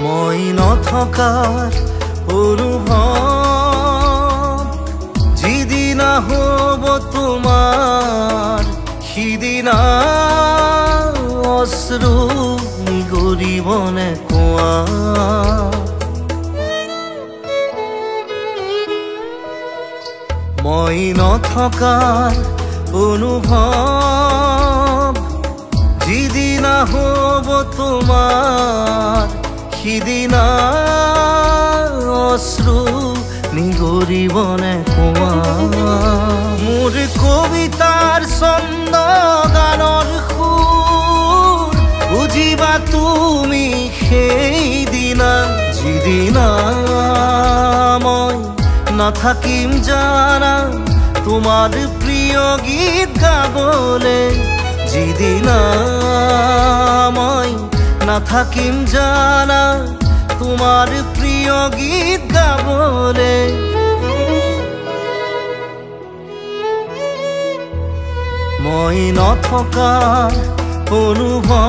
মই নথকাৰ অনুভৱ যিদিনা হ'ব তোমাৰ সিদিনা অশ্ৰু নিগৰিবনে কোৱা মই নথকাৰ অনুভৱ যিদিনা হ'ব তোমাৰ সিদিনা অশ্ৰু নিগৰিবনে কোৱা মোৰ কবিতাৰ ছন্দ গানৰ সুৰ বুজিবা তুমি সেইদিনা যিদিনা মই নাথাকিম জানা তোমাৰ প্ৰিয় গীত গাবলে যিদিনা মই নাথাকিম জানা তোমাৰ প্ৰিয় গীত গাবলে মই নথকাৰ অনুভৱ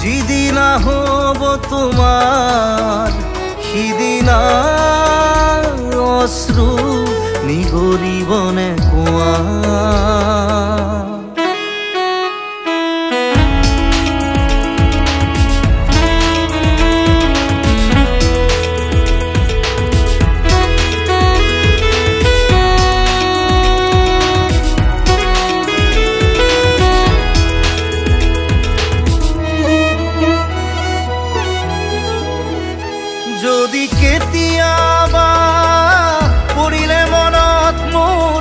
যিদিনা হ'ব তোমাৰ সিদিনা অশ্ৰু নিগৰিবনে কোৱা যদি কেতিয়াবা পৰিলে মনত মোৰ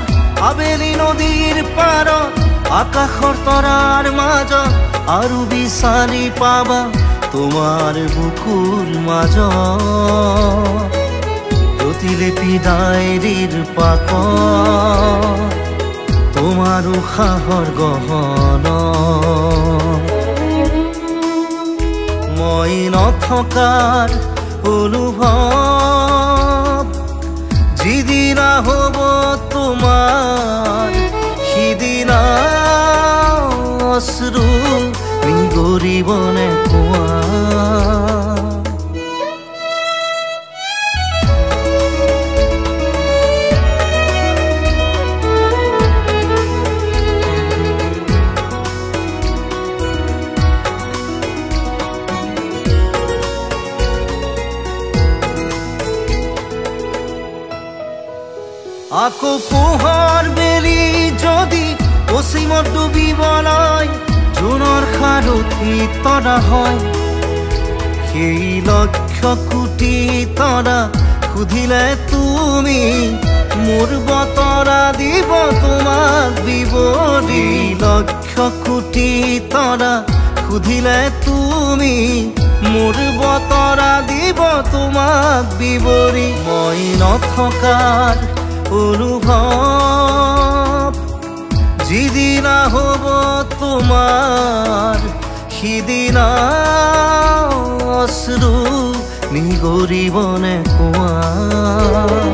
আবেলি নদীৰ পাৰত আকাশৰ তৰাৰ মাজত আৰু বিচাৰি পাবা তোমাৰ বুকুৰ মাজত প্ৰতিলিপি ডায়েৰীৰ পাকত তোমাৰ উশাহৰ গহনা মই নথকাৰ অনুভৱ যিদিনা হ'ব তোমাৰ সিদিনা অশ্ৰু নিগৰিবনে কোৱা আকৌ পোহৰ বেলি যদি অসীমত ডুবিবলৈ জোনৰ সাৰথি তৰা হয় সেই লক্ষ কোটি তৰা সুধিলে তুমি মোৰ বতৰা দিব তোমাক বিৱৰি লক্ষ কোটি তৰা সুধিলে তুমি মোৰ বতৰা দিব তোমাক বিৱৰি মই নথকাৰ অনুভৱ যিদিনা হ'ব তোমাৰ সিদিনা অশ্ৰু নিগৰিবনে কোৱা